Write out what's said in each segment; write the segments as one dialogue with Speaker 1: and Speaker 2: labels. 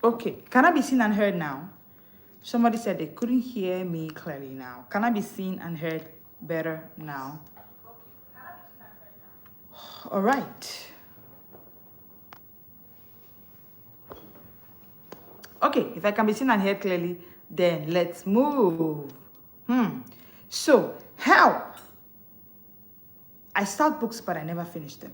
Speaker 1: Okay, can I be seen and heard now? Somebody said they couldn't hear me clearly now. Can I be seen and heard better now? All right. Okay, if I can be seen and heard clearly, then let's move. So, help. I start books, but I never finish them.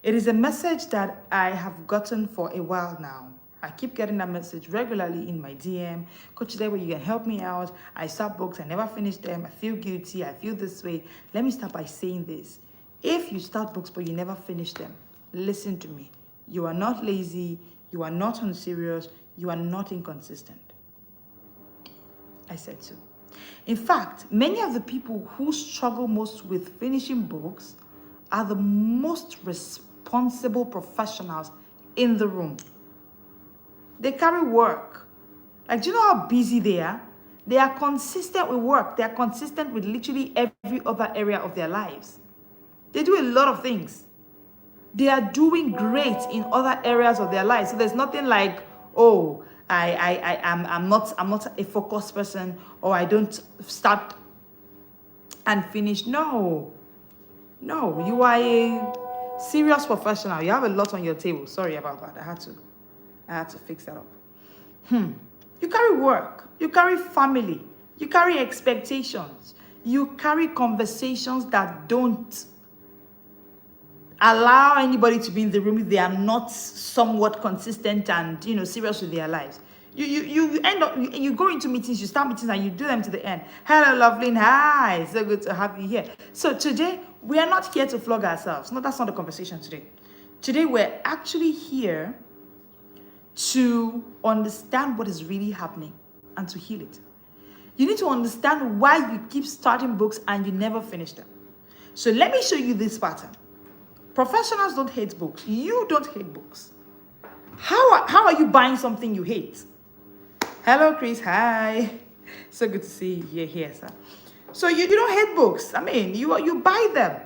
Speaker 1: It is a message that I have gotten for a while now. I keep getting that message regularly in my DM. Coach, today, where you can help me out. I start books, I never finish them. I feel guilty. I feel this way. Let me start by saying this. If you start books, but you never finish them, listen to me. You are not lazy. You are not unserious. You are not inconsistent. I said so. In fact, many of the people who struggle most with finishing books are the most responsible professionals in the room. They carry work. Like, do you know how busy they are? They are consistent with work. They are consistent with literally every other area of their lives. They do a lot of things. They are doing great in other areas of their lives. So there's nothing like, oh, I'm not a focused person, or I don't start and finish. No, you are a serious professional. You have a lot on your table. Sorry about that. I had to fix that up. You carry work, you carry family, you carry expectations, you carry conversations that don't allow anybody to be in the room if they are not somewhat consistent and serious with their lives. You end up, you go into meetings, you start meetings and you do them to the end. Hello, Loveline. Hi, so good to have you here. So today we are not here to flog ourselves. No, that's not the conversation today. Today we're actually here to understand what is really happening and to heal it. You need to understand why you keep starting books and you never finish them. So let me show you this pattern. Professionals don't hate books. You don't hate books. How are you buying something you hate? Hello, Chris. Hi. So good to see you here, sir. So you don't hate books. I mean, you buy them.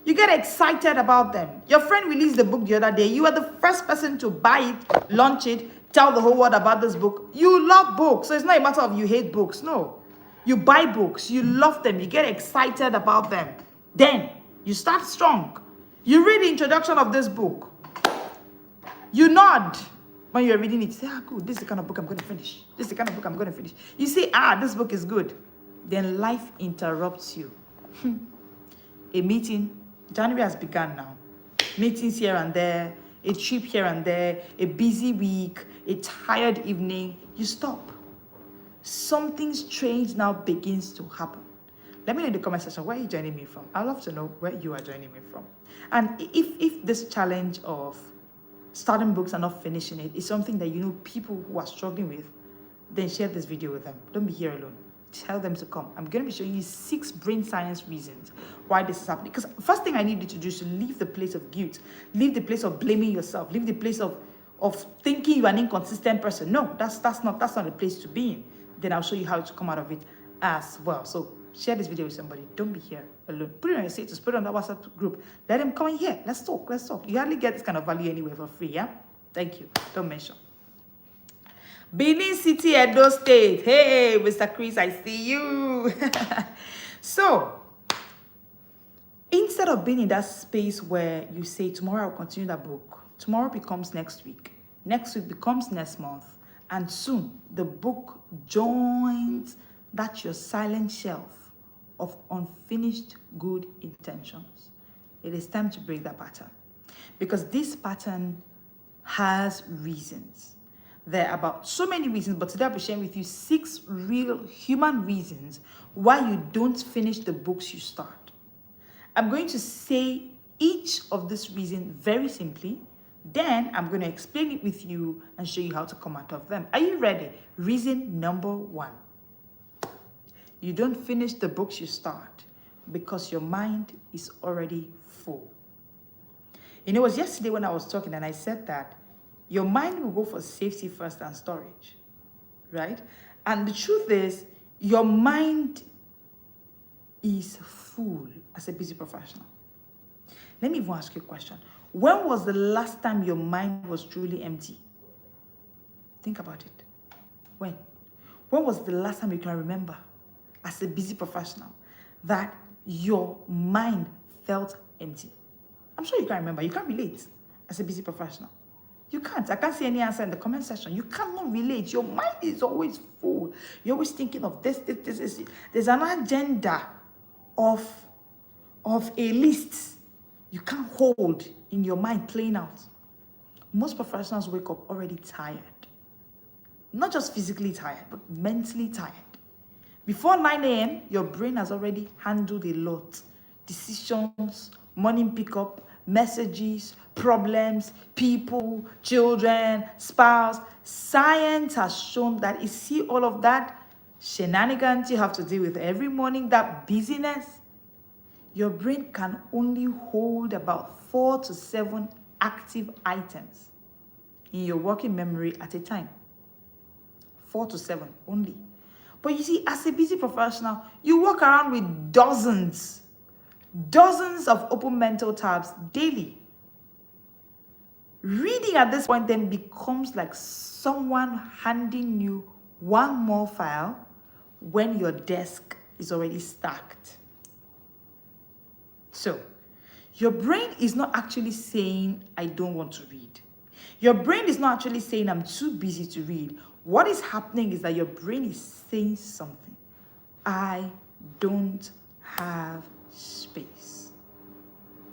Speaker 1: You get excited about them. Your friend released the book the other day. You are the first person to buy it, launch it, tell the whole world about this book. You love books. So it's not a matter of you hate books. No. You buy books. You love them. You get excited about them. Then you start strong. You read the introduction of this book. You nod when you're reading it. You say, good, this is the kind of book I'm going to finish. This is the kind of book I'm going to finish. You say, this book is good. Then life interrupts you. A meeting, January has begun now. Meetings here and there, a trip here and there, a busy week, a tired evening. You stop. Something strange now begins to happen. Let me know in the comment section where you're joining me from. I'd love to know where you are joining me from. And if this challenge of starting books and not finishing it is something that people who are struggling with, then share this video with them. Don't be here alone. Tell them to come. I'm going to be showing you 6 brain science reasons why this is happening. Because first thing I need you to do is to leave the place of guilt. Leave the place of blaming yourself. Leave the place of thinking you're an inconsistent person. No, that's not a place to be in. Then I'll show you how to come out of it as well. So share this video with somebody. Don't be here alone. Put it on your status. Put it on the WhatsApp group. Let them come in here. Let's talk. You hardly get this kind of value anywhere for free, yeah? Thank you. Don't mention. Benin City, Edo State. Hey, Mr. Chris, I see you. So, instead of being in that space where you say, tomorrow I'll continue that book. Tomorrow becomes next week. Next week becomes next month. And soon, the book joins that your silent shelf of unfinished good intentions. It is time to break that pattern. Because this pattern has reasons. There are about so many reasons, but today I'll be sharing with you 6 real human reasons why you don't finish the books you start. I'm going to say each of these reasons very simply. Then I'm going to explain it with you and show you how to come out of them. Are you ready? Reason number 1. You don't finish the books you start because your mind is already full. It was yesterday when I was talking and I said that your mind will go for safety first and storage, right? And the truth is, your mind is full as a busy professional. Let me even ask you a question. When was the last time your mind was truly empty? Think about it. When? When was the last time you can remember, as a busy professional, that your mind felt empty? I'm sure you can't remember. You can't relate as a busy professional. You can't. I can't see any answer in the comment section. You cannot relate. Your mind is always full. You're always thinking of this. There's an agenda of a list you can't hold in your mind playing out. Most professionals wake up already tired. Not just physically tired, but mentally tired. Before 9 a.m., your brain has already handled a lot. Decisions, morning pickup, messages, problems, people, children, spouse. Science has shown that you see all of that shenanigans you have to deal with every morning, that busyness, your brain can only hold about 4 to 7 active items in your working memory at a time. 4 to 7 only. But you see, as a busy professional, you walk around with dozens of open mental tabs daily. Reading at this point then becomes like someone handing you one more file when your desk is already stacked. So, your brain is not actually saying, I don't want to read. Your brain is not actually saying, I'm too busy to read. What is happening is that your brain is saying something. I don't have space.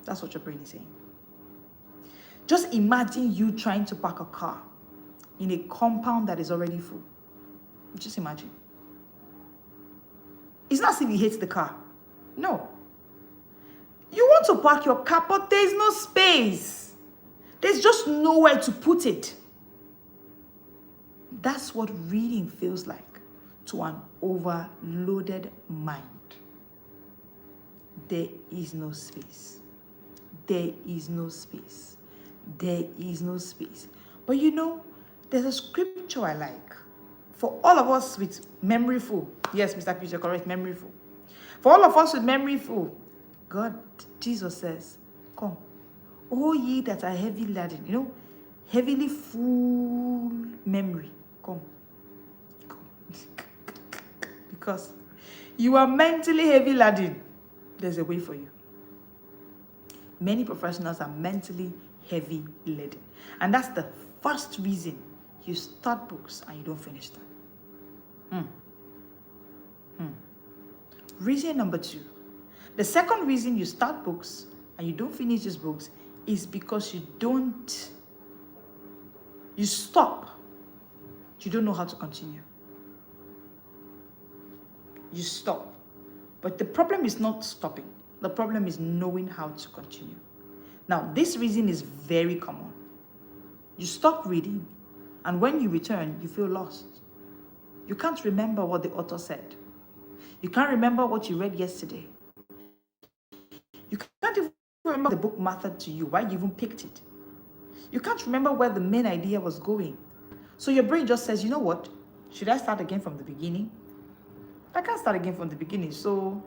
Speaker 1: That's what your brain is saying. Just imagine you trying to park a car in a compound that is already full. Just imagine. It's not as if you hate the car. No. You want to park your car, but there's no space. There's just nowhere to put it. That's what reading feels like to an overloaded mind. There is no space. There is no space. There is no space. But you know, there's a scripture I like. For all of us with memory full. Yes, Mr. Chris, you're correct, memory full. For all of us with memory full, Jesus says, come, all ye that are heavy laden, heavily full memory, come. Because you are mentally heavy laden, there's a way for you. Many professionals are mentally heavy laden. And that's the first reason you start books and you don't finish them. Reason number 2. The second reason you start books and you don't finish these books is because you stop. You don't know how to continue. You stop. But the problem is not stopping. The problem is knowing how to continue. Now, this reason is very common. You stop reading, and when you return, you feel lost. You can't remember what the author said. You can't remember what you read yesterday. You can't even remember the book mattered to you, why you even picked it. You can't remember where the main idea was going. So your brain just says, you know what? Should I start again from the beginning? I can't start again from the beginning, so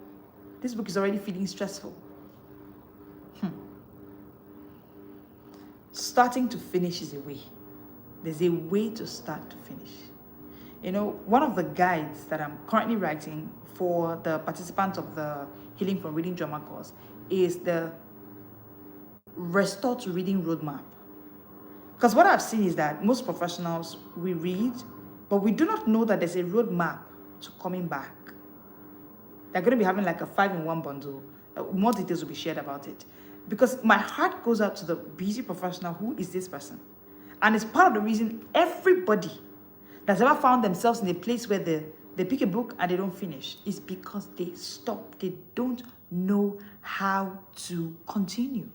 Speaker 1: this book is already feeling stressful. Starting to finish is a way. There's a way to start to finish. One of the guides that I'm currently writing for the participants of the Healing from Reading Drama course is the Restore to Reading Roadmap. Because what I've seen is that most professionals, we read, but we do not know that there's a roadmap to coming back. They're going to be having like a 5-in-1 bundle. More details will be shared about it. Because my heart goes out to the busy professional. Who is this person? And it's part of the reason everybody that's ever found themselves in a place where they pick a book and they don't finish is because they stop. They don't know how to continue.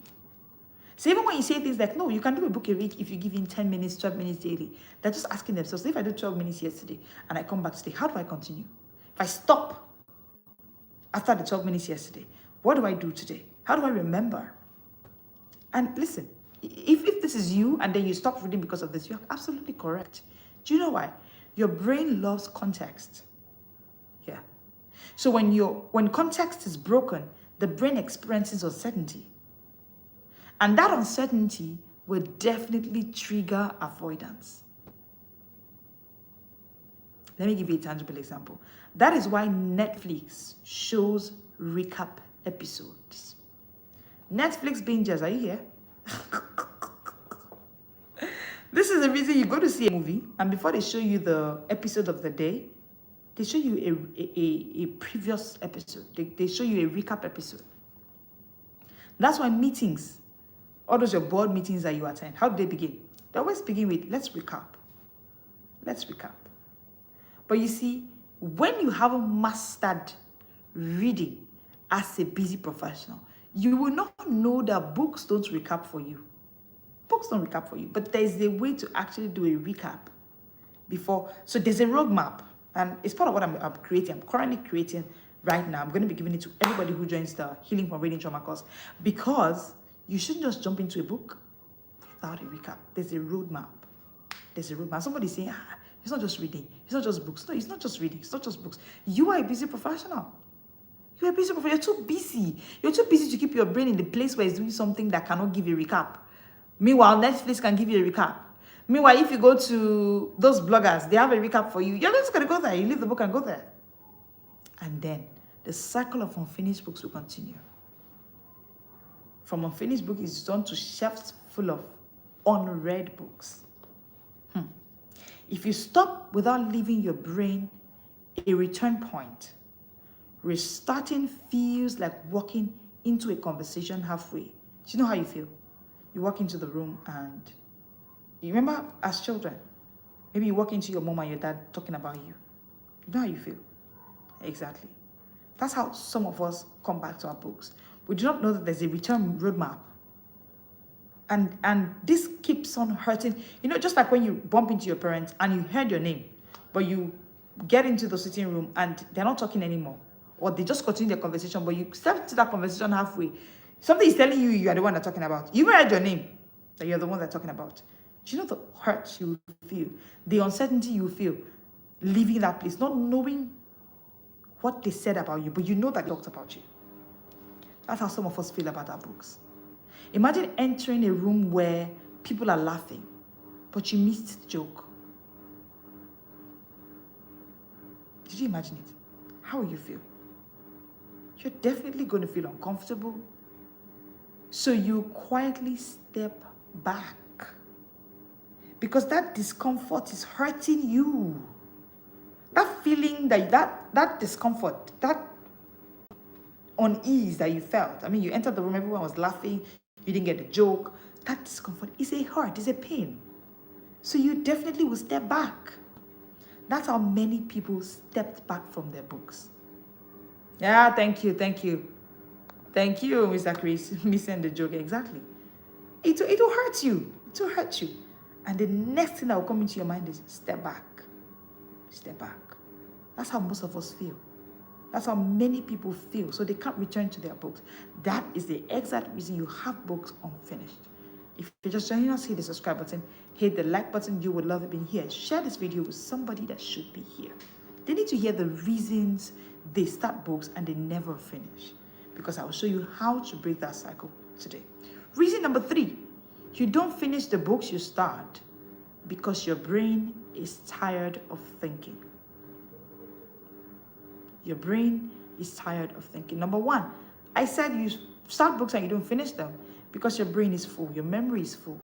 Speaker 1: So even when you say things like, no, you can do a book a week if you give in 10 minutes, 12 minutes daily, they're just asking themselves, if I do 12 minutes yesterday and I come back today, how do I continue? If I stop after the 12 minutes yesterday, what do I do today? How do I remember? And listen, if this is you and then you stop reading because of this, you're absolutely correct. Do you know why? Your brain loves context. Yeah. So when context is broken, the brain experiences uncertainty. And that uncertainty will definitely trigger avoidance. Let me give you a tangible example. That is why Netflix shows recap episodes. Netflix bingers, are you here? This is the reason you go to see a movie, and before they show you the episode of the day, they show you a previous episode. They show you a recap episode. That's why meetings, all those your board meetings that you attend, how do they begin? They always begin with, let's recap. Let's recap. But you see, when you haven't mastered reading as a busy professional, you will not know that books don't recap for you. Books don't recap for you, but there's a way to actually do a recap before. So there's a roadmap, and it's part of what I'm creating. I'm currently creating right now. I'm going to be giving it to everybody who joins the Healing from Reading Trauma course, because you shouldn't just jump into a book without a recap. There's a roadmap. There's a roadmap. Somebody's saying, it's not just reading. It's not just books. No, it's not just reading. It's not just books. You are a busy professional. You're a busy professional. You're too busy. You're too busy to keep your brain in the place where it's doing something that cannot give you a recap. Meanwhile, Netflix can give you a recap. Meanwhile, if you go to those bloggers, they have a recap for you. You're just going to go there. You leave the book and go there. And then the cycle of unfinished books will continue. From unfinished book is done to shelves full of unread books. If you stop without leaving your brain a return point, restarting feels like walking into a conversation halfway. Do you know how you feel? You walk into the room and you remember as children, maybe you walk into your mom and your dad talking about you. You know how you feel? Exactly. That's how some of us come back to our books. We do not know that there's a return roadmap. And this keeps on hurting. You know, just like when you bump into your parents and you heard your name, but you get into the sitting room and they're not talking anymore. Or they just continue their conversation, but you step into that conversation halfway. Something is telling you you are the one they're talking about. You heard your name, that you're the one they're talking about. Do you know the hurt you feel? The uncertainty you feel leaving that place, not knowing what they said about you, but you know that they talked about you. That's how some of us feel about our books. Imagine entering a room where people are laughing, but you missed the joke. Did you imagine it? How will you feel? You're definitely going to feel uncomfortable. So you quietly step back, because that discomfort is hurting you. That feeling, that discomfort, that unease that you felt. I mean, you entered the room, everyone was laughing, you didn't get the joke. That discomfort is a hurt, is a pain. So you definitely will step back. That's how many people stepped back from their books. Yeah, thank you. Thank you, Mr. Chris. Missing the joke, exactly. It will hurt you. It will hurt you. And the next thing that will come into your mind is step back. Step back. That's how most of us feel. That's how many people feel. So they can't return to their books. That is the exact reason you have books unfinished. If you're just joining us, hit the subscribe button, hit the like button. You would love it being here. Share this video with somebody that should be here. They need to hear the reasons they start books and they never finish, because I will show you how to break that cycle today. Reason number 3, you don't finish the books you start because your brain is tired of thinking. Your brain is tired of thinking. Number 1, I said you start books and you don't finish them because your brain is full, your memory is full.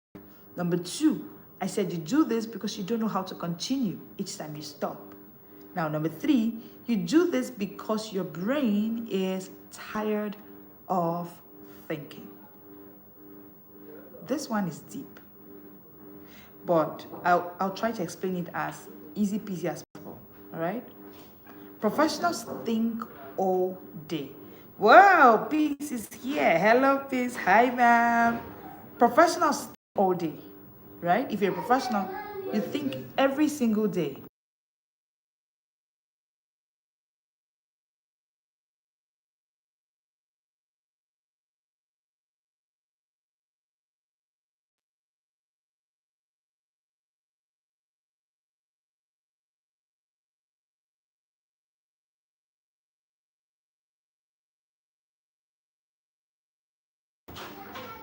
Speaker 1: Number 2, I said you do this because you don't know how to continue each time you stop. Now, number 3, you do this because your brain is tired of thinking. This one is deep, but I'll try to explain it as easy peasy as possible, all right? Professionals think all day. Wow, Peace is here. Hello, Peace. Hi, ma'am. Professionals think all day, right? If you're a professional, you think every single day.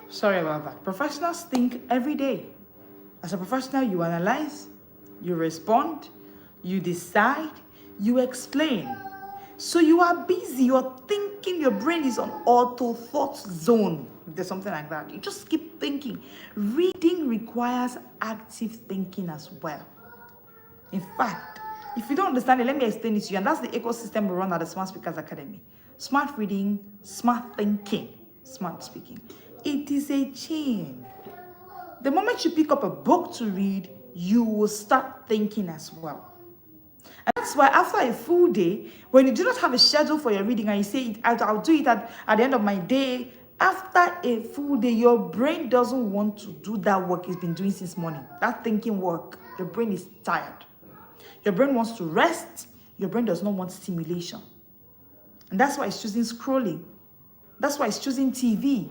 Speaker 1: Sorry about that. Professionals think every day. As a professional, you analyze, you respond, you decide, you explain. So you are busy, you're thinking, your brain is on auto thought zone. If there's something like that, you just keep thinking. Reading requires active thinking as well. In fact, if you don't understand it, let me explain it to you. And that's the ecosystem we run at the Smart Speakers Academy. Smart reading, smart thinking, smart speaking. It is a chain. The moment you pick up a book to read, you will start thinking as well. And that's why after a full day, when you do not have a schedule for your reading and you say, I'll do it at the end of my day, after a full day, your brain doesn't want to do that work it's been doing since morning. That thinking work, your brain is tired. Your brain wants to rest. Your brain does not want stimulation. And that's why it's choosing scrolling. That's why it's choosing TV.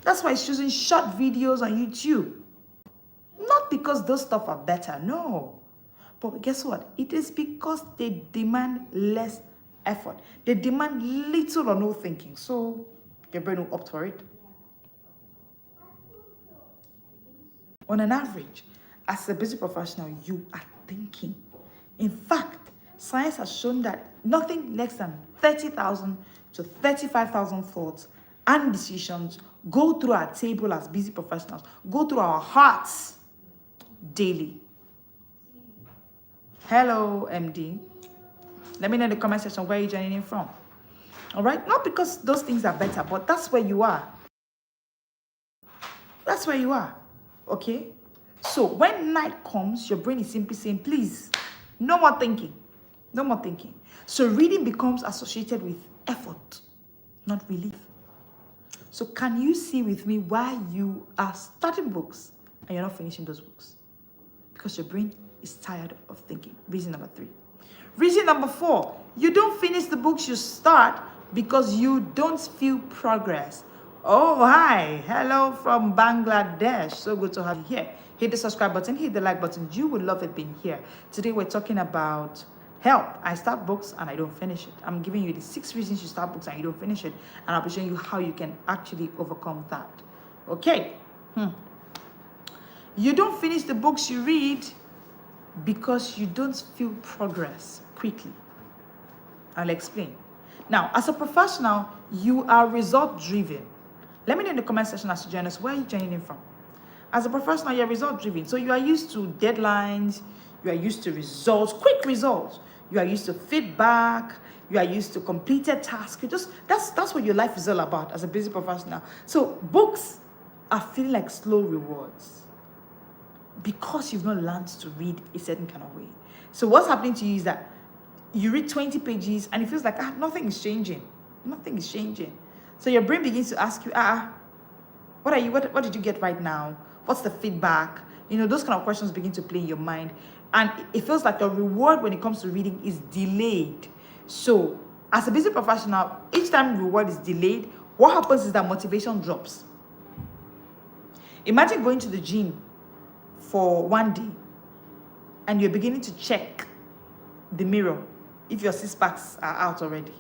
Speaker 1: That's why it's choosing short videos on YouTube. Not because those stuff are better, no. But guess what? It is because they demand less effort. They demand little or no thinking. So your brain will opt for it. On an average, as a busy professional, you are thinking. In fact, science has shown that nothing less than 30,000 to 35,000 thoughts and decisions go through our table as busy professionals, go through our hearts daily. Hello, MD. Let me know in the comment section where you're joining in from. All right? Not because those things are better, but that's where you are. That's where you are. Okay? So when night comes, your brain is simply saying, please, no more thinking. No more thinking. So reading becomes associated with effort, not relief. So can you see with me why you are starting books and you're not finishing those books? Because your brain is tired of thinking. Reason number 3. Reason number 4, you don't finish the books you start because you don't feel progress. Oh, hi. Hello from Bangladesh. So good to have you here. Hit the subscribe button, hit the like button. You will love it being here. Today we're talking about help. I start books and I don't finish it. I'm giving you the 6 reasons you start books and you don't finish it. And I'll be showing you how you can actually overcome that. Okay. You don't finish the books you read because you don't feel progress quickly. I'll explain. Now, as a professional, you are result driven. Let me know in the comment section as you join us, where are you joining in from? As a professional, you're result driven. So you are used to deadlines, you are used to results, quick results. You are used to feedback, you are used to completed tasks. That's what your life is all about as a busy professional. So books are feeling like slow rewards because you've not learned to read a certain kind of way. So what's happening to you is that you read 20 pages and it feels like nothing is changing. Nothing is changing. So your brain begins to ask you, what did you get right now? What's the feedback? Those kind of questions begin to play in your mind. And it feels like the reward when it comes to reading is delayed. So as a busy professional, each time reward is delayed, what happens is that motivation drops. Imagine going to the gym for one day and you're beginning to check the mirror if your 6 packs are out already.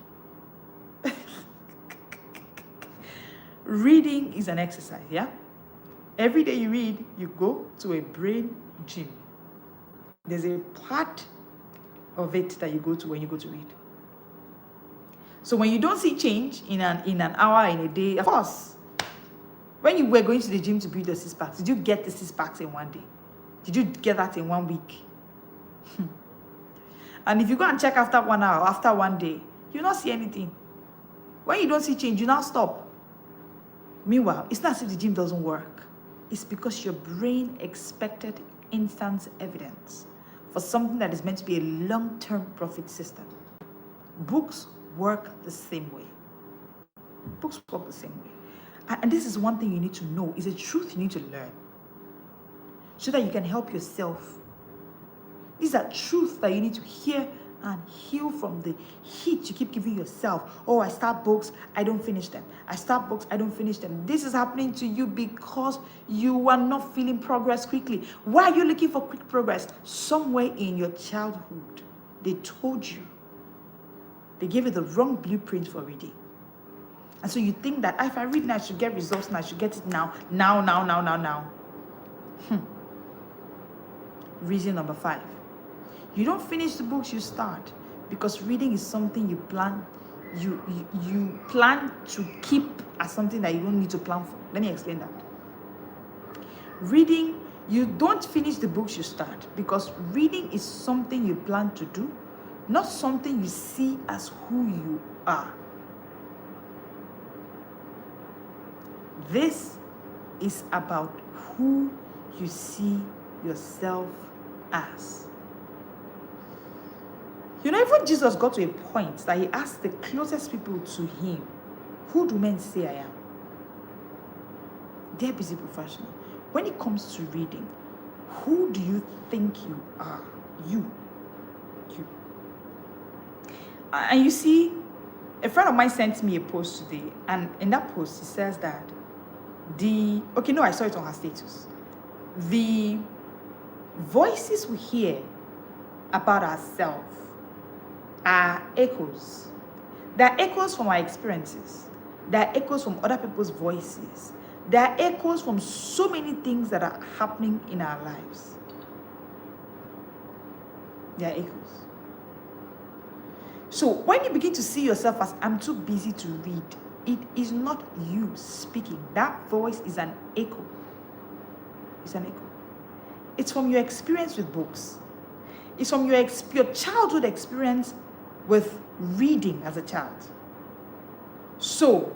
Speaker 1: Reading is an exercise, yeah? Every day you read, you go to a brain gym. There's a part of it that you go to when you go to read. So when you don't see change in an hour, in a day, of course, when you were going to the gym to build your 6 packs, did you get the 6 packs in one day? Did you get that in 1 week? And if you go and check after 1 hour, after 1 day, you not see anything. When you don't see change, you now stop. Meanwhile, it's not as if the gym doesn't work. It's because your brain expected instant evidence for something that is meant to be a long-term profit system. Books work the same way. Books work the same way. And this is one thing you need to know. It's a truth you need to learn so that you can help yourself. These are truths that you need to hear and heal from the heat you keep giving yourself. Oh, I start books, I don't finish them. I start books, I don't finish them. This is happening to you because you are not feeling progress quickly. Why are you looking for quick progress? Somewhere in your childhood, they told you. They gave you the wrong blueprint for reading. And so you think that if I read now, I should get results now. I should get it now. Reason number 5. You don't finish the books you start, because reading is something you plan. You plan to keep as something that you don't need to plan for. Let me explain that. Reading, you don't finish the books you start, because reading is something you plan to do, not something you see as who you are. This is about who you see yourself as. You know, even Jesus got to a point that he asked the closest people to him, who do men say I am? They're busy professional. When it comes to reading, who do you think you are? You. And you see, a friend of mine sent me a post today, and in that post, he says that I saw it on her status. The voices we hear about ourselves are echoes. They are echoes from our experiences. They are echoes from other people's voices. They are echoes from so many things that are happening in our lives. They are echoes. So when you begin to see yourself as, I'm too busy to read, it is not you speaking. That voice is an echo. It's an echo. It's from your experience with books. It's from your childhood experience with reading as a child. So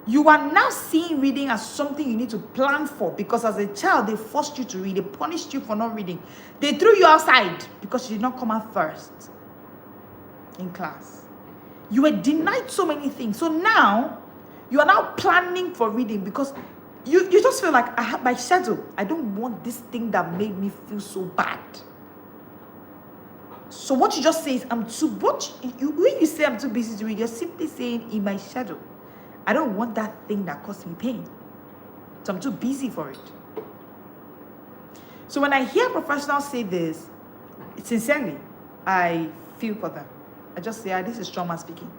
Speaker 1: you are now seeing reading as something you need to plan for, because as a child they forced you to read. They punished you for not reading. They threw you outside because you did not come out first in class. You were denied so many things. So now you are now planning for reading, because you just feel like, I have my schedule. I don't want this thing that made me feel so bad. So what you just say is, when you say I'm too busy to read, you're simply saying, in my schedule, I don't want that thing that caused me pain. So I'm too busy for it. So when I hear professionals say this, sincerely, I feel for them. I just say, this is trauma speaking.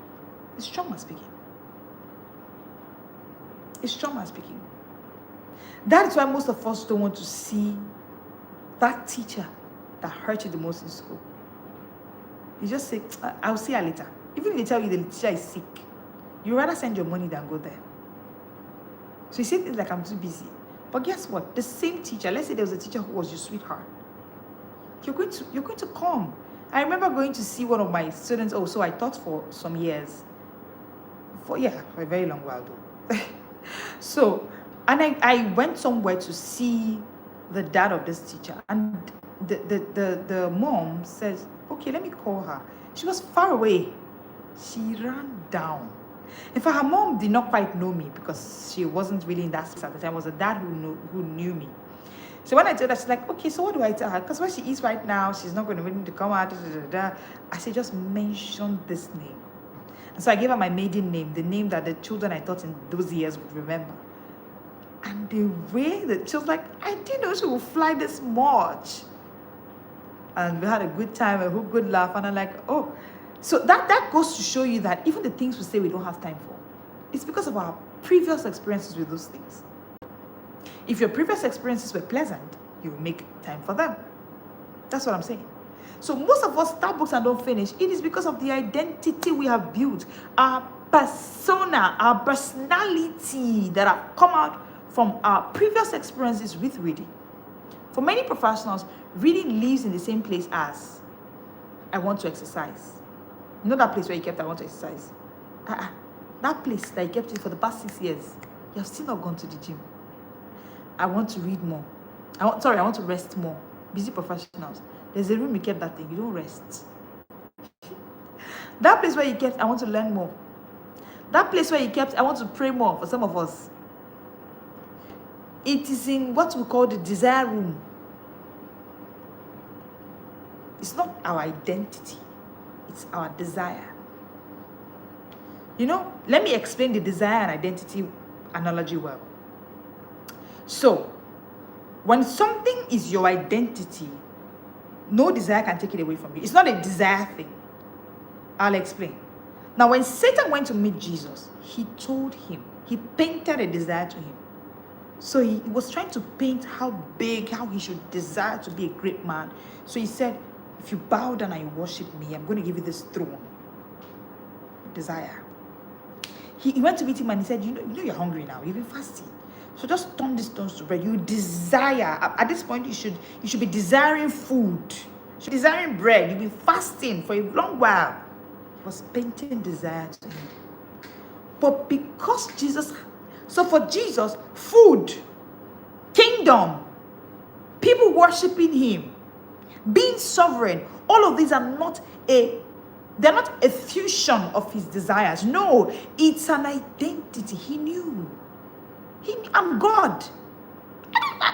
Speaker 1: It's trauma speaking. It's trauma speaking. That's why most of us don't want to see that teacher that hurt you the most in school. You just say, I'll see her later. Even if they tell you the teacher is sick, you rather send your money than go there. So you say things like, I'm too busy. But guess what? The same teacher, let's say there was a teacher who was your sweetheart. You're going to come. I remember going to see one of my students. So I taught for some years. For a very long while though. So, and I went somewhere to see the dad of this teacher. And the mom says, okay, let me call her. She was far away. She ran down. In fact, her mom did not quite know me, because she wasn't really in that space at the time. It was a dad who knew me. So when I told her, she's like, okay, so what do I tell her? Because where she is right now, she's not going to need to come out. I said, just mention this name. And so I gave her my maiden name, the name that the children I taught in those years would remember. And the way that she was like, I didn't know she would fly this much. And we had a good time, a good laugh. And I'm like, oh. So that goes to show you that even the things we say we don't have time for, it's because of our previous experiences with those things. If your previous experiences were pleasant, you will make time for them. That's what I'm saying. So most of us start books and don't finish. It is because of the identity we have built, our persona, our personality that have come out from our previous experiences with reading. For many professionals, reading lives in the same place as, I want to exercise. You know that place where you kept, I want to exercise? That place that you kept it for the past 6 years, you have still not gone to the gym. I want to read more. I want to rest more. Busy professionals. There's a room you kept that thing. You don't rest. That place where you kept, I want to learn more. That place where you kept, I want to pray more, for some of us. It is in what we call the desire room. It's not our identity. It's our desire. You know, let me explain the desire and identity analogy well. So, when something is your identity, no desire can take it away from you. It's not a desire thing. I'll explain. Now, when Satan went to meet Jesus, he told him, he painted a desire to him. So he was trying to paint how big, how he should desire to be a great man. So he said, If you bow down and you worship me, I'm going to give you this throne. Desire. He went to meet him and he said, you know you're hungry now. You've been fasting. So just turn these stones to bread. You desire. At this point, you should be desiring food. You should be desiring bread. You've been fasting for a long while. He was painting desire to him. But because so for Jesus, food, kingdom, people worshiping him, being sovereign, all of these are they're not a fusion of his desires. No, it's an identity. He knew. I'm God.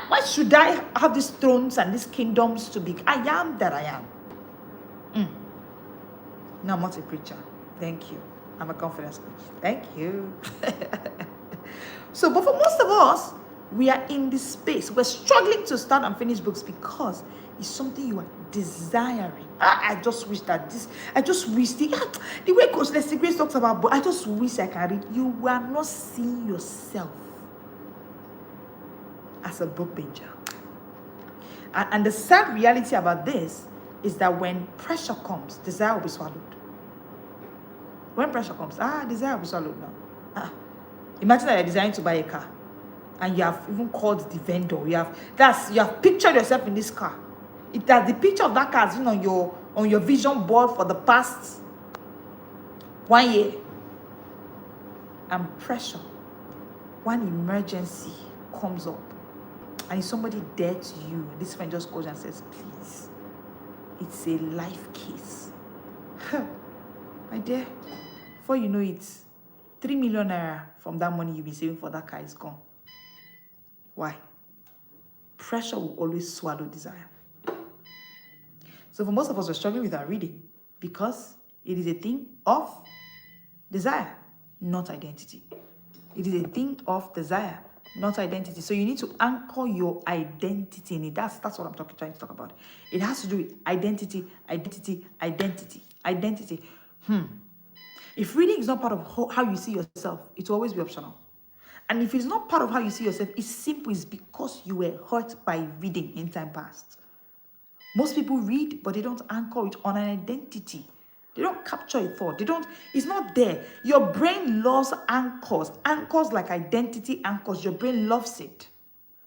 Speaker 1: Why should I have these thrones and these kingdoms to be? I am that I am. No, I'm not a preacher. Thank you. I'm a confidence coach. Thank you. So, but for most of us, we are in this space. We're struggling to start and finish books because it's something you are desiring. I just wish the way Coach Leslie Grace talks about, but I just wish I can read. You are not seeing yourself as a book binger. And the sad reality about this is that when pressure comes, desire will be swallowed. When pressure comes, desire will be swallowed now. Imagine that you're desiring to buy a car and you have even called the vendor. You have pictured yourself in this car. The picture of that car has been on your vision board for the past 1 year. And pressure, one emergency comes up and somebody dear to you, this friend just goes and says, please, it's a life case. My dear, before you know it, 3 million naira from that money you've been saving for that car is gone. Why? Pressure will always swallow desire. So for most of us, we're struggling with our reading because it is a thing of desire, not identity. It is a thing of desire, not identity. So you need to anchor your identity in it. That's what I'm trying to talk about. It has to do with identity. If reading is not part of how you see yourself, it will always be optional. And if it's not part of how you see yourself, it's simple. It's because you were hurt by reading in time past. Most people read, but they don't anchor it on an identity. They don't capture a thought. It's not there. Your brain loves anchors. Anchors like identity anchors. Your brain loves it.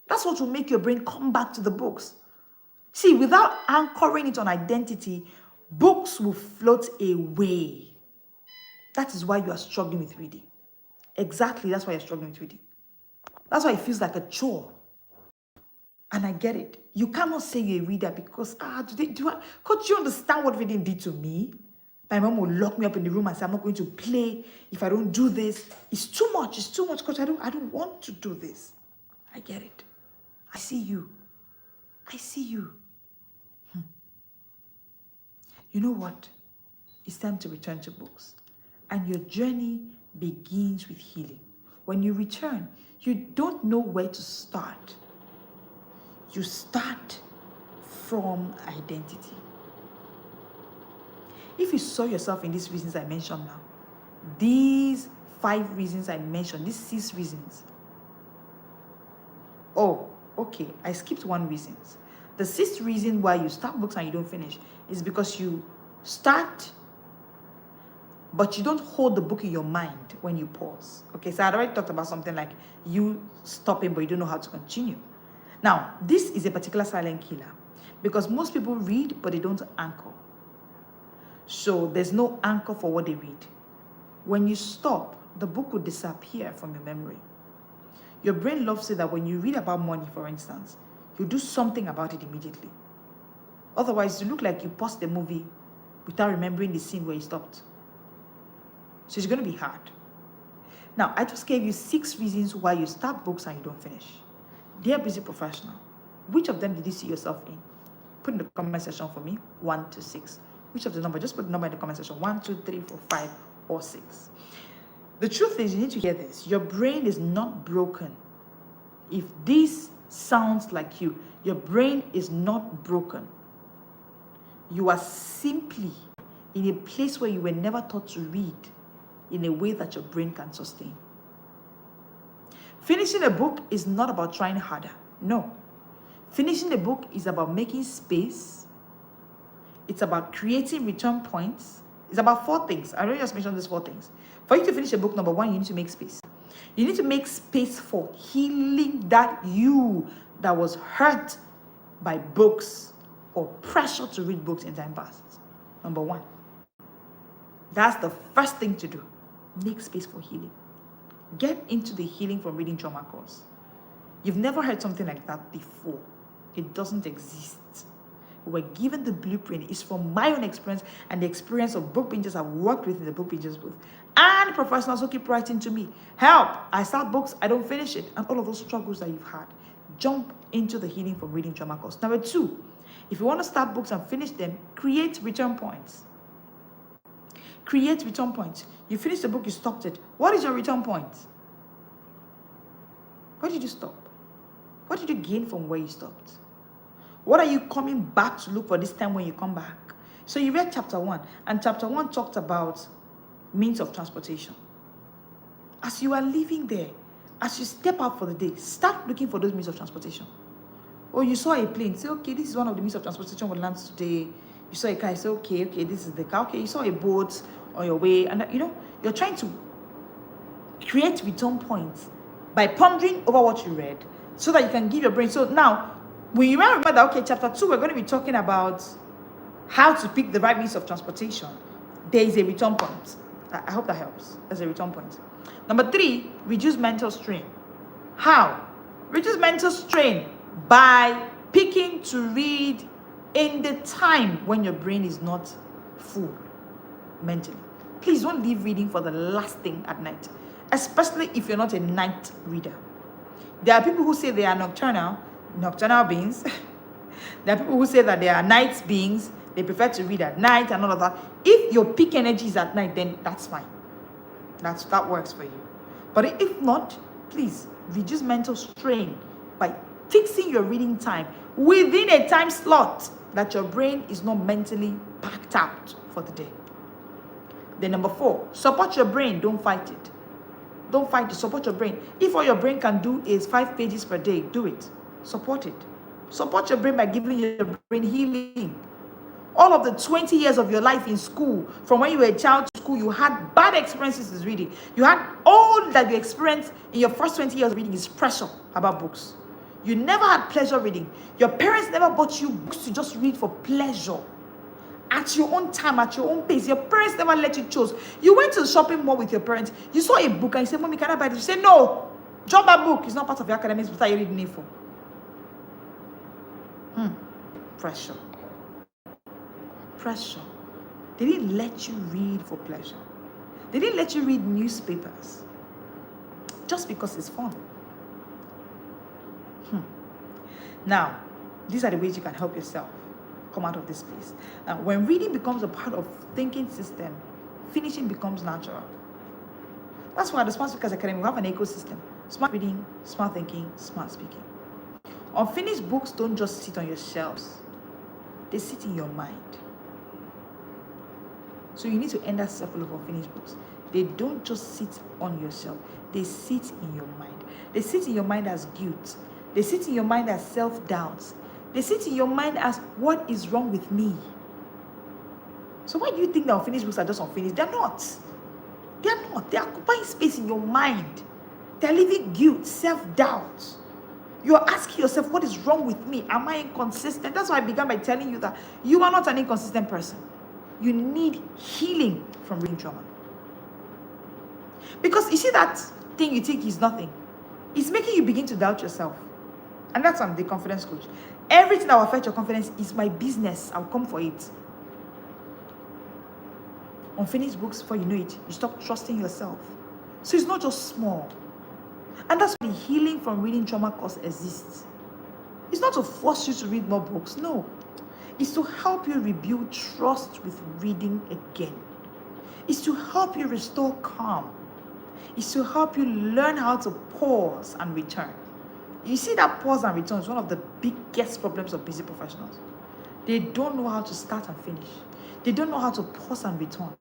Speaker 1: That's what will make your brain come back to the books. See, without anchoring it on identity, books will float away. That is why you are struggling with reading. Exactly, that's why you're struggling with reading. That's why it feels like a chore. And I get it. You cannot say you're a reader because, could you understand what reading did to me? My mom will lock me up in the room and say, I'm not going to play if I don't do this. It's too much, because I don't want to do this. I get it. I see you. You know what? It's time to return to books. And your journey begins with healing. When you return, you don't know where to start. You start from identity. If you saw yourself in these reasons I mentioned now, these 5 reasons I mentioned, these 6 reasons. Oh, okay, I skipped 1 reason. The 6th reason why you start books and you don't finish is because you start, but you don't hold the book in your mind when you pause. Okay, so I already talked about something like you stopping, but you don't know how to continue. Now, this is a particular silent killer because most people read, but they don't anchor. So there's no anchor for what they read. When you stop, the book will disappear from your memory. Your brain loves it that when you read about money, for instance, you do something about it immediately. Otherwise, you look like you paused the movie without remembering the scene where you stopped. So it's going to be hard. Now, I just gave you 6 reasons why you start books and you don't finish. Dear busy professional, which of them did you see yourself in? Put in the comment section for me, 1 to 6. Which of the number? Just put the number in the comment section, 1, 2, 3, 4, 5, or 6. The truth is, you need to hear this. Your brain is not broken. If this sounds like you, your brain is not broken. You are simply in a place where you were never taught to read in a way that your brain can sustain. Finishing a book is not about trying harder. No. Finishing a book is about making space It's about creating return points. It's about 4 things. I already just mentioned these 4 things. For you to finish a book, number 1, you need to make space. You need to make space for healing that was hurt by books or pressure to read books in time past. Number 1. That's the first thing to do. Make space for healing. Get into the healing from reading trauma course. You've never heard something like that before. It doesn't exist. We're given the blueprint. It's from my own experience and the experience of book bingers I've worked with in the book bingers booth. And professionals who keep writing to me. Help! I start books, I don't finish it. And all of those struggles that you've had. Jump into the healing from reading trauma course. Number 2, if you want to start books and finish them, create return points. Create return points. You finish the book, you stopped it. What is your return point? Where did you stop? What did you gain from where you stopped? What are you coming back to look for this time when you come back? So you read chapter 1, and chapter 1 talked about means of transportation. As you are living there, as you step out for the day, start looking for those means of transportation. Or you saw a plane, say, okay, this is one of the means of transportation we'll land today. You saw a car, you say, okay, this is the car. Okay, you saw a boat on your way, and you're trying to create return points by pondering over what you read so that you can give your brain. So now, when you remember that, okay, chapter 2, we're going to be talking about how to pick the right means of transportation. There is a return point. I hope that helps. There's a return point. Number 3, reduce mental strain. How? Reduce mental strain by picking to read in the time when your brain is not full mentally. Please don't leave reading for the last thing at night, especially if you're not a night reader. There are people who say they are nocturnal beings. There are people who say that they are night beings. They prefer to read at night and all of that. If your peak energy is at night, then that's fine. That works for you. But if not, please reduce mental strain by fixing your reading time within a time slot that your brain is not mentally packed out for the day. Then number 4, support your brain. Don't fight it. Don't fight it. Support your brain. If all your brain can do is 5 pages per day, do it. Support it. Support your brain by giving your brain healing. All of the 20 years of your life in school, from when you were a child to school, you had bad experiences with reading. You had all that you experienced in your first 20 years of reading is pressure about books. You never had pleasure reading. Your parents never bought you books to just read for pleasure. At your own time, at your own pace. Your parents never let you choose. You went to the shopping mall with your parents. You saw a book and you said, Mommy, can I buy this? You said, no. Drop that book. It's not part of your academics. What are you reading it for? Pressure. Pressure. They didn't let you read for pleasure. They didn't let you read newspapers just because it's fun. Now, these are the ways you can help yourself come out of this place. Now, when reading becomes a part of thinking system, finishing becomes natural. That's why at the Smart Speakers Academy, we have an ecosystem. Smart reading, smart thinking, smart speaking. Unfinished books don't just sit on your shelves. They sit in your mind. So you need to end that circle of unfinished books. They don't just sit on your shelf. They sit in your mind. They sit in your mind as guilt. They sit in your mind as self-doubts. They sit in your mind as, what is wrong with me? So why do you think the unfinished books are just unfinished? They're not. They're not. They're occupying space in your mind. They're leaving guilt, self-doubt. You're asking yourself, what is wrong with me? Am I inconsistent? That's why I began by telling you that you are not an inconsistent person. You need healing from reading trauma. Because you see that thing you think is nothing. It's making you begin to doubt yourself. And that's the confidence coach. Everything that will affect your confidence is my business. I'll come for it. Unfinished books, before you know it, you stop trusting yourself. So it's not just small. And that's why the healing from reading trauma course exists. It's not to force you to read more books. No. It's to help you rebuild trust with reading again. It's to help you restore calm. It's to help you learn how to pause and return. You see, that pause and return is one of the biggest problems of busy professionals. They don't know how to start and finish. They don't know how to pause and return.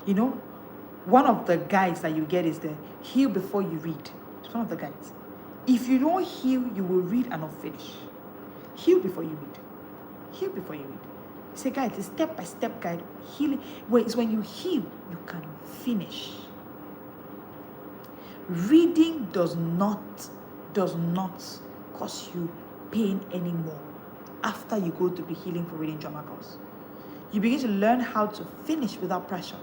Speaker 1: You know, one of the guides that you get is the heal before you read. It's one of the guides. If you don't heal, you will read and not finish. Heal before you read. Heal before you read. It's a guide, it's a step-by-step guide. Healing. It's when you heal, you can finish. Reading does not cause you pain anymore after you go to the Healing from Reading Trauma course. You begin to learn how to finish without pressure.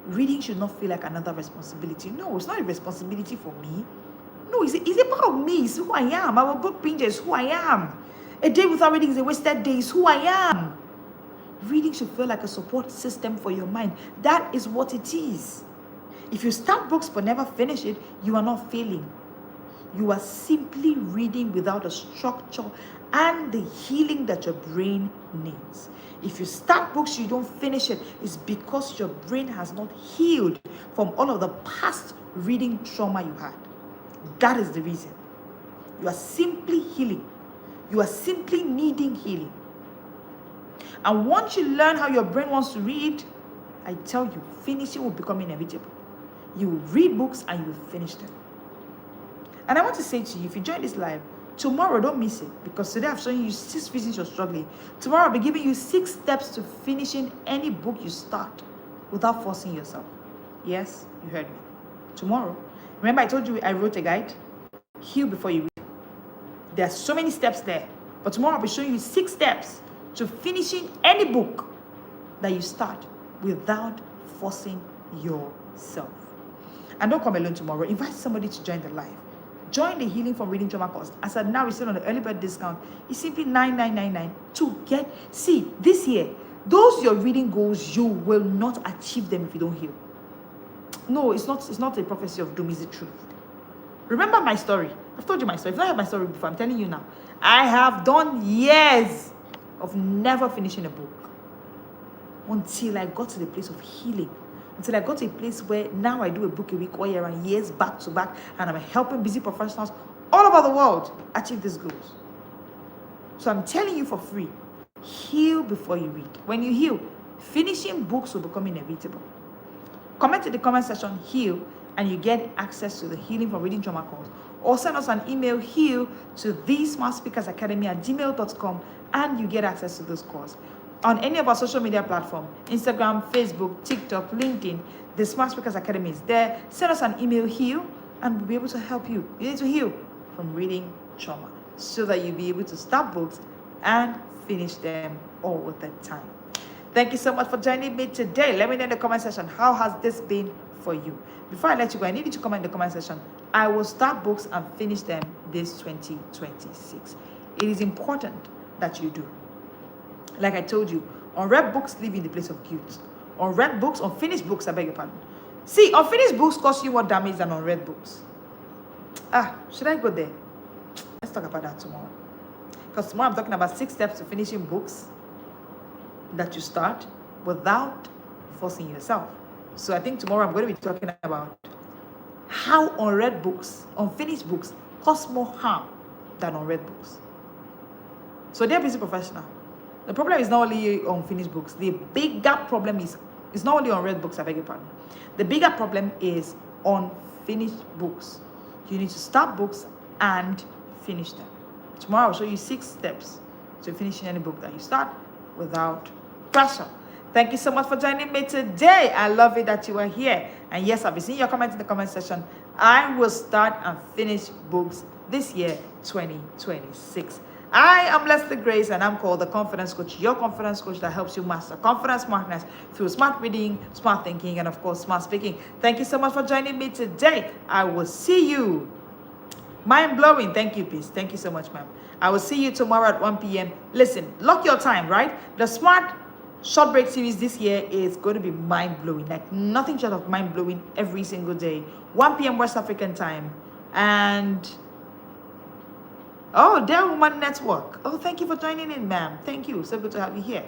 Speaker 1: Reading should not feel like another responsibility. No, it's not a responsibility for me. No, it's a part of me. It's who I am. Our book binge is who I am. A day without reading is a wasted day. It's who I am. Reading should feel like a support system for your mind. That is what it is. If you start books but never finish it, you are not failing. You are simply reading without a structure and the healing that your brain needs. If you start books, you don't finish it, it's because your brain has not healed from all of the past reading trauma you had. That is the reason. You are simply healing. You are simply needing healing. And once you learn how your brain wants to read, I tell you, finishing will become inevitable. You will read books and you will finish them. And I want to say to you, if you join this live, tomorrow, don't miss it, because today I've shown you 6 reasons you're struggling. Tomorrow I'll be giving you 6 steps to finishing any book you start without forcing yourself. Yes, you heard me. Tomorrow. Remember I told you I wrote a guide? Heal before you read. There are so many steps there. But tomorrow I'll be showing you 6 steps to finishing any book that you start without forcing yourself. And don't come alone tomorrow. Invite somebody to join the live. Join the Healing from Reading Trauma course. As I now receive on the early bird discount, it's simply $9,999 to get. See, this year, those your reading goals, you will not achieve them if you don't heal. No, it's not a prophecy of doom, it's the truth. Remember my story. I've told you my story. If you don't have my story before, I'm telling you now. I have done years of never finishing a book until I got to the place of healing. Until I got to a place where now I do a book a week all year and years back to back, and I'm helping busy professionals all over the world achieve these goals. So I'm telling you for free, heal before you read. When you heal, finishing books will become inevitable. Comment in the comment section, heal, and you get access to the Healing from Reading Trauma course. Or send us an email, heal, to thesmartspeakersacademy@gmail.com, and you get access to this course. On any of our social media platforms, Instagram, Facebook, TikTok, LinkedIn, the Smart Speakers Academy is there. Send us an email, heal, and we'll be able to help you. You need to heal from reading trauma so that you'll be able to start books and finish them all at that time. Thank you so much for joining me today. Let me know in the comment section, how has this been for you? Before I let you go, I need you to comment in the comment section. I will start books and finish them this 2026. It is important that you do. Like I told you, unread books live in the place of guilt. Unread books, unfinished books, I beg your pardon. See, unfinished books cause you more damage than unread books. Should I go there? Let's talk about that tomorrow. Because tomorrow I'm talking about 6 steps to finishing books that you start without forcing yourself. So I think tomorrow I'm going to be talking about how unread books, unfinished books, cause more harm than unread books. So dear busy professional, the problem is not only unfinished books. The bigger problem is not only unread books, I beg your pardon. The bigger problem is unfinished books. You need to start books and finish them. Tomorrow I'll show you 6 steps to finishing any book that you start without pressure. Thank you so much for joining me today. I love it that you are here. And yes, I'll be seeing your comments in the comment section. I will start and finish books this year, 2026. I am Leslie Grace, and I'm called the Confidence Coach, your confidence coach that helps you master confidence, smartness through smart reading, smart thinking, and of course, smart speaking. Thank you so much for joining me today. I will see you. Mind-blowing. Thank you, peace. Thank you so much, ma'am. I will see you tomorrow at 1 p.m. Listen, lock your time, right? The Smart Short Break series this year is going to be mind-blowing, like nothing short of mind-blowing every single day. 1 p.m. West African time. And oh, Dare Woman Network. Oh, thank you for joining in, ma'am. Thank you. So good to have you here.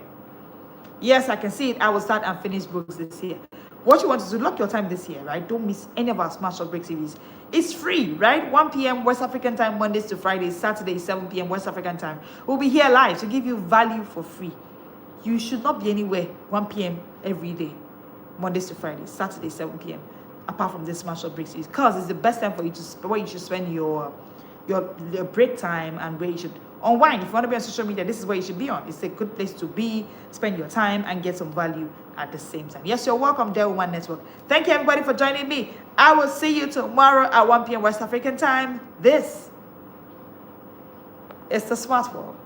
Speaker 1: Yes, I can see it. I will start and finish books this year. What you want to do, lock your time this year, right? Don't miss any of our Smart Short Break series. It's free, right? 1 p.m. West African time, Mondays to Fridays, Saturdays, 7 p.m. West African time. We'll be here live to give you value for free. You should not be anywhere 1 p.m. every day, Mondays to Fridays, Saturdays, 7 p.m. apart from this Smart Short Break series, because it's the best time for you to where you should spend your your break time and where you should unwind. If you want to be on social media, this is where you should be on. It's a good place to be, spend your time, and get some value at the same time. Yes, you're welcome, Dare Woman Network. Thank you, everybody, for joining me. I will see you tomorrow at 1 p.m. West African time. This is the Smart World.